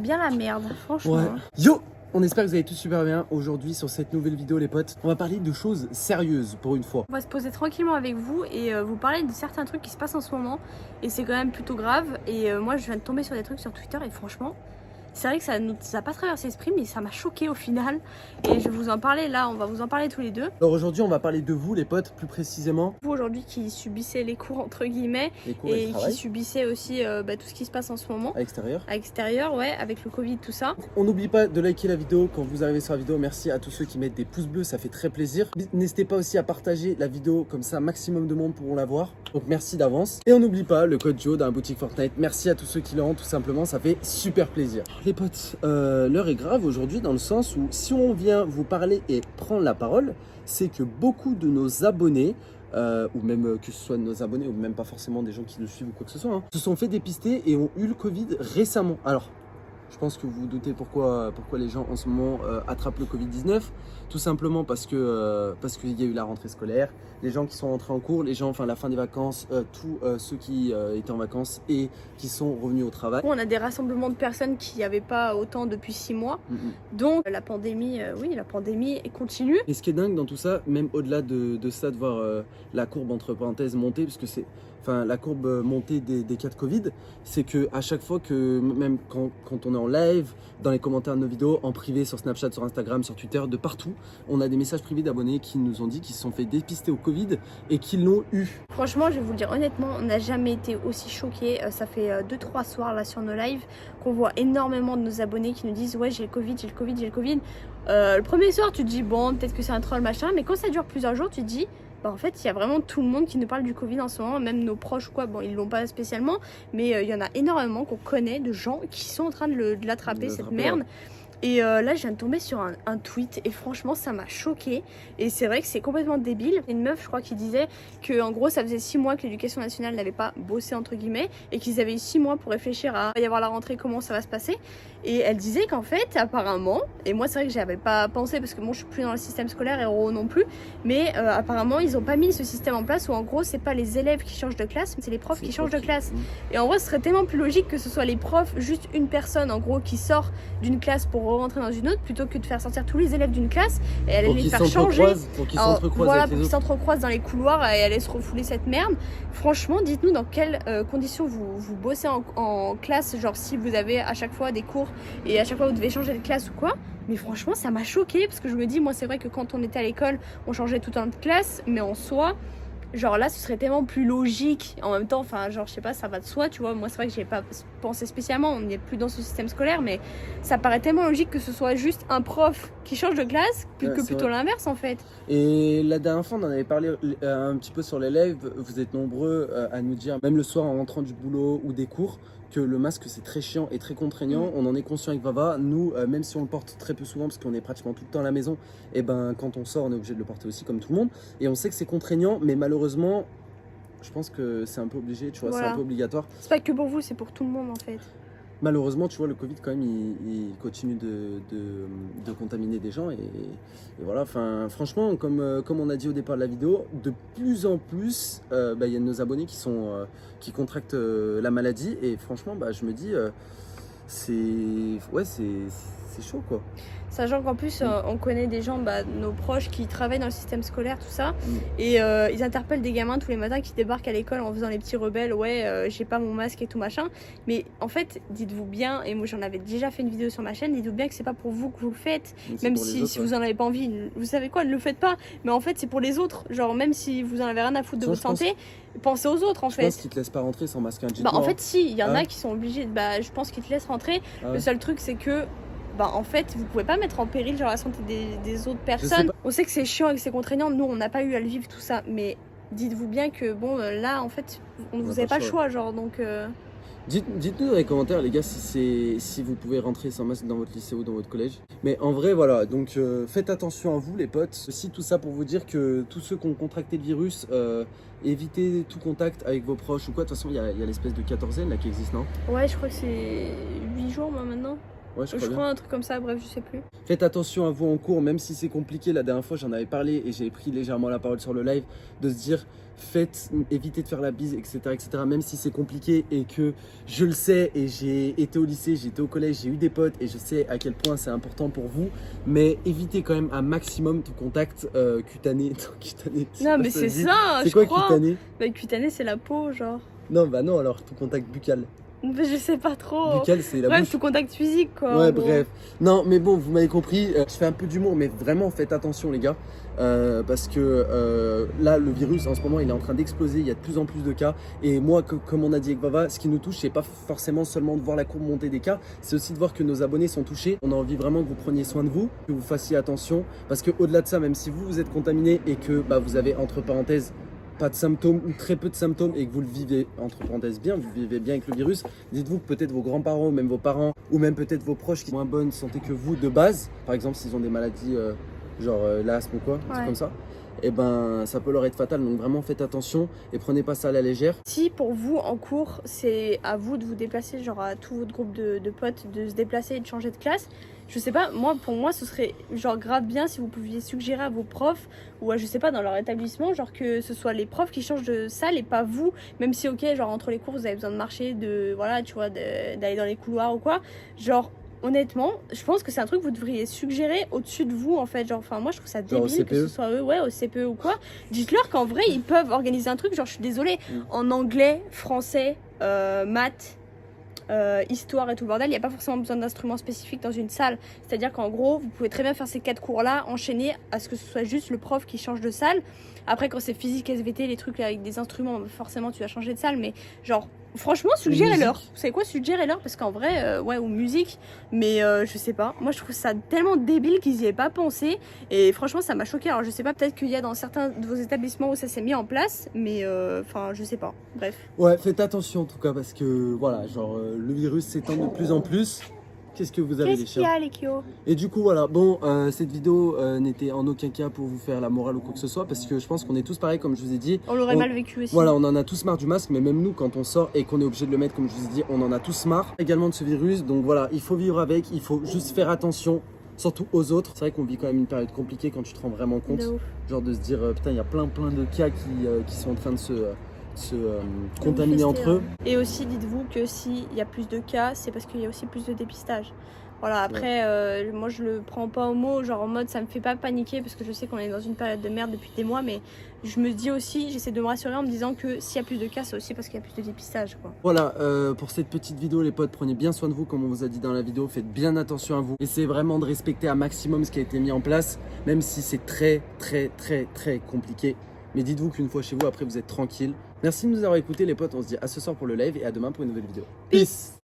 bien la merde, franchement. Ouais. Yo! On espère que vous allez tous super bien. Aujourd'hui, sur cette nouvelle vidéo, les potes, on va parler de choses sérieuses pour une fois. On va se poser tranquillement avec vous et vous parler de certains trucs qui se passent en ce moment. Et c'est quand même plutôt grave. Et moi, je viens de tomber sur des trucs sur Twitter et franchement, c'est vrai que ça n'a pas traversé l'esprit, mais ça m'a choqué au final. Et je vais vous en parler là, on va vous en parler tous les deux. Alors aujourd'hui, on va parler de vous, les potes, plus précisément. Vous aujourd'hui qui subissez les cours entre guillemets Les cours et et le qui travail. subissez aussi tout ce qui se passe en ce moment. À l'extérieur. À l'extérieur, ouais, avec le Covid, tout ça. On n'oublie pas de liker la vidéo quand vous arrivez sur la vidéo. Merci à tous ceux qui mettent des pouces bleus, ça fait très plaisir. N'hésitez pas aussi à partager la vidéo, comme ça, maximum de monde pourront la voir. Donc merci d'avance. Et on n'oublie pas le code Joe dans la boutique Fortnite. Merci à tous ceux qui l'ont, tout simplement, ça fait super plaisir. Les potes, l'heure est grave aujourd'hui dans le sens où si on vient vous parler et prendre la parole, c'est que beaucoup de nos abonnés, ou même que ce soit de nos abonnés ou même pas forcément des gens qui nous suivent ou quoi que ce soit, se sont fait dépister et ont eu le Covid récemment. Alors, je pense que vous vous doutez pourquoi les gens en ce moment attrapent le Covid-19. Tout simplement parce qu'il y a eu la rentrée scolaire, les gens qui sont rentrés en cours, les gens, enfin la fin des vacances, tous ceux qui étaient en vacances et qui sont revenus au travail. On a des rassemblements de personnes qui n'y avaient pas autant depuis 6 mois. Donc la pandémie, oui, la pandémie continue. Et ce qui est dingue dans tout ça, même au-delà de ça, de voir la courbe entre parenthèses monter, puisque c'est, enfin la courbe montée des cas de Covid, c'est que à chaque fois que, même quand on est en live, dans les commentaires de nos vidéos, en privé, sur Snapchat, sur Instagram, sur Twitter, de partout, on a des messages privés d'abonnés qui nous ont dit qu'ils se sont fait dépister au Covid et qu'ils l'ont eu. Franchement, je vais vous le dire honnêtement, on n'a jamais été aussi choqués. Ça fait 2-3 soirs là sur nos lives qu'on voit énormément de nos abonnés qui nous disent ouais j'ai le Covid, j'ai le Covid, j'ai le Covid. Le premier soir tu te dis bon peut-être que c'est un troll machin, mais quand ça dure plusieurs jours tu te dis bah en fait il y a vraiment tout le monde qui nous parle du Covid en ce moment, même nos proches ou quoi, bon ils l'ont pas spécialement, mais il y en a énormément qu'on connaît de gens qui sont en train de l'attraper cette merde. Et là, je viens de tomber sur un tweet et franchement, ça m'a choquée. Et c'est vrai que c'est complètement débile. Une meuf, je crois, qui disait que en gros, ça faisait 6 mois que l'éducation nationale n'avait pas bossé, entre guillemets, et qu'ils avaient eu 6 mois pour réfléchir à y avoir la rentrée, comment ça va se passer. Et elle disait qu'en fait, apparemment, et moi, c'est vrai que j'y avais pas pensé parce que moi, je suis plus dans le système scolaire et Ro non plus, mais apparemment, ils ont pas mis ce système en place où en gros, c'est pas les élèves qui changent de classe, mais c'est les profs qui changent de classe. Et en vrai, ce serait tellement plus logique que ce soit les profs, juste une personne en gros qui sort d'une classe pour rentrer dans une autre plutôt que de faire sortir tous les élèves d'une classe et aller les faire changer. Pour qu'ils s'entrecroisent. Voilà, pour qu'ils s'entrecroisent dans les couloirs et aller se refouler cette merde. Franchement, dites-nous dans quelles conditions vous bossez en classe, genre si vous avez à chaque fois des cours et à chaque fois vous devez changer de classe ou quoi. Mais franchement, ça m'a choquée parce que je me dis, moi c'est vrai que quand on était à l'école, on changeait tout le temps de classe, mais en soi, genre là ce serait tellement plus logique en même temps, enfin genre je sais pas, ça va de soi, tu vois. Moi c'est vrai que j'y ai pas pensé spécialement, on n'est plus dans ce système scolaire, mais ça paraît tellement logique que ce soit juste un prof qui change de classe que plutôt l'inverse en fait. Et la dernière fois on en avait parlé un petit peu sur les lives, vous êtes nombreux à nous dire, même le soir en rentrant du boulot ou des cours, que le masque c'est très chiant et très contraignant. On en est conscient avec Vava. Nous, même si on le porte très peu souvent parce qu'on est pratiquement tout le temps à la maison, et ben quand on sort on est obligé de le porter aussi comme tout le monde. Et on sait que c'est contraignant, mais malheureusement, je pense que c'est un peu obligé, tu vois, voilà. C'est un peu obligatoire. C'est pas que pour vous, c'est pour tout le monde en fait. Malheureusement, tu vois, le Covid, quand même, il continue de contaminer des gens. Et voilà, enfin, franchement, comme on a dit au départ de la vidéo, de plus en plus, y a de nos abonnés qui contractent la maladie. Et franchement, je me dis, c'est chaud, quoi. Sachant qu'en plus, on connaît des gens, nos proches qui travaillent dans le système scolaire, tout ça. Et ils interpellent des gamins tous les matins qui débarquent à l'école en faisant les petits rebelles. Ouais, j'ai pas mon masque et tout machin. Mais en fait, dites-vous bien, et moi j'en avais déjà fait une vidéo sur ma chaîne, dites-vous bien que c'est pas pour vous que vous le faites. Même si vous en avez pas envie, vous savez quoi, ne le faites pas. Mais en fait, c'est pour les autres. Genre, même si vous en avez rien à foutre de votre santé, pensez aux autres en fait. Je pense qu'ils te laissent pas rentrer sans masque. En fait, si, il y en a qui sont obligés. Je pense qu'ils te laissent rentrer. Le seul truc, c'est que en fait, vous pouvez pas mettre en péril genre la santé des autres personnes. On sait que c'est chiant et que c'est contraignant. Nous, on n'a pas eu à le vivre tout ça, mais dites-vous bien que bon, là, en fait, vous n'avez pas le choix, genre donc. Dites-nous dans les commentaires, les gars, si vous pouvez rentrer sans masque dans votre lycée ou dans votre collège. Mais en vrai, voilà, donc faites attention à vous, les potes. Aussi, tout ça pour vous dire que tous ceux qui ont contracté le virus, évitez tout contact avec vos proches ou quoi. De toute façon, il y a l'espèce de quatorzaine là qui existe, non? Ouais, je crois que c'est 8 jours, moi, maintenant. Ouais, je Je crois bien. crois un truc comme ça, bref, je sais plus. Faites attention à vous en cours, même si c'est compliqué. La dernière fois, j'en avais parlé et j'ai pris légèrement la parole sur le live, de se dire, évitez de faire la bise, etc., etc. Même si c'est compliqué et que je le sais et j'ai été au lycée, j'ai été au collège, j'ai eu des potes et je sais à quel point c'est important pour vous. Mais évitez quand même un maximum tout contact cutané. Cutané, je sais Non, pas mais si ça c'est se dit. ça, C'est je quoi crois. cutané? Bah, cutané, c'est la peau, genre. Non, bah non, alors tout contact buccal. Mais je sais pas trop. Buccal, c'est la Bref, bouche. tout contact physique, quoi. Ouais, en gros. bref. Non, mais bon, vous m'avez compris. Je fais un peu d'humour, mais vraiment, faites attention, les gars. Parce que là, le virus, en ce moment, il est en train d'exploser. Il y a de plus en plus de cas. Et moi, comme on a dit avec Vava, ce qui nous touche, c'est pas forcément seulement de voir la courbe monter des cas. C'est aussi de voir que nos abonnés sont touchés. On a envie vraiment que vous preniez soin de vous, que vous fassiez attention. Parce que au-delà de ça, même si vous êtes contaminé et que bah, vous avez, entre parenthèses, pas de symptômes ou très peu de symptômes et que vous le vivez entre parenthèses bien, vous vivez bien avec le virus, dites-vous que peut-être vos grands-parents ou même vos parents ou même peut-être vos proches qui sont en moins bonne santé que vous de base, par exemple s'ils ont des maladies genre l'asthme ou quoi, un truc Ouais. comme ça, et ben ça peut leur être fatal. Donc vraiment faites attention et prenez pas ça à la légère. Si pour vous en cours c'est à vous de vous déplacer, genre à tout votre groupe de potes de se déplacer et de changer de classe, je sais pas, moi pour moi ce serait genre grave bien si vous pouviez suggérer à vos profs ou à, je sais pas, dans leur établissement, genre que ce soit les profs qui changent de salle et pas vous, même si ok genre entre les cours vous avez besoin de marcher, de voilà tu vois d'aller dans les couloirs ou quoi, genre honnêtement, je pense que c'est un truc que vous devriez suggérer au-dessus de vous en fait. Genre, enfin, moi je trouve ça Genre au débile que CPE. ce soit eux, ouais, au CPE ou quoi. Dites-leur qu'en vrai ils peuvent organiser un truc. Genre, je suis désolée, en anglais, français, maths, histoire et tout le bordel, il n'y a pas forcément besoin d'instruments spécifiques dans une salle. C'est-à-dire qu'en gros, vous pouvez très bien faire ces 4 cours-là, enchaîner à ce que ce soit juste le prof qui change de salle. Après, quand c'est physique, SVT, les trucs là, avec des instruments, forcément tu vas changer de salle, mais genre, franchement, suggérez-leur. Vous savez quoi, suggérez-leur, parce qu'en vrai, ouais, ou musique, mais je sais pas. Moi, je trouve ça tellement débile qu'ils y aient pas pensé, et franchement, ça m'a choqué. Alors, je sais pas, peut-être qu'il y a dans certains de vos établissements où ça s'est mis en place, mais enfin, je sais pas. Bref. Ouais, faites attention en tout cas parce que voilà, genre le virus s'étend de plus en plus. Qu'est-ce que vous avez les Qu'est-ce qu'il y chiens? a, les Kyo? Et du coup voilà, bon cette vidéo n'était en aucun cas pour vous faire la morale ou quoi que ce soit parce que je pense qu'on est tous pareils comme je vous ai dit. On l'aurait mal vécu aussi. Voilà, on en a tous marre du masque, mais même nous quand on sort et qu'on est obligé de le mettre comme je vous ai dit, on en a tous marre également de ce virus. Donc voilà, il faut vivre avec, il faut juste faire attention, surtout aux autres. C'est vrai qu'on vit quand même une période compliquée quand tu te rends vraiment compte. De ouf. Genre de se dire putain il y a plein de cas qui sont en train de se contaminer entre eux. Et aussi, dites-vous que s'il y a plus de cas, c'est parce qu'il y a aussi plus de dépistage. Voilà, après, moi je le prends pas au mot, genre en mode ça me fait pas paniquer parce que je sais qu'on est dans une période de merde depuis des mois, mais je me dis aussi, j'essaie de me rassurer en me disant que s'il y a plus de cas, c'est aussi parce qu'il y a plus de dépistage, quoi. Voilà, pour cette petite vidéo les potes, prenez bien soin de vous comme on vous a dit dans la vidéo, faites bien attention à vous. Essayez vraiment de respecter un maximum ce qui a été mis en place, même si c'est très compliqué. Mais dites-vous qu'une fois chez vous, après vous êtes tranquille. Merci de nous avoir écoutés les potes, on se dit à ce soir pour le live et à demain pour une nouvelle vidéo. Peace.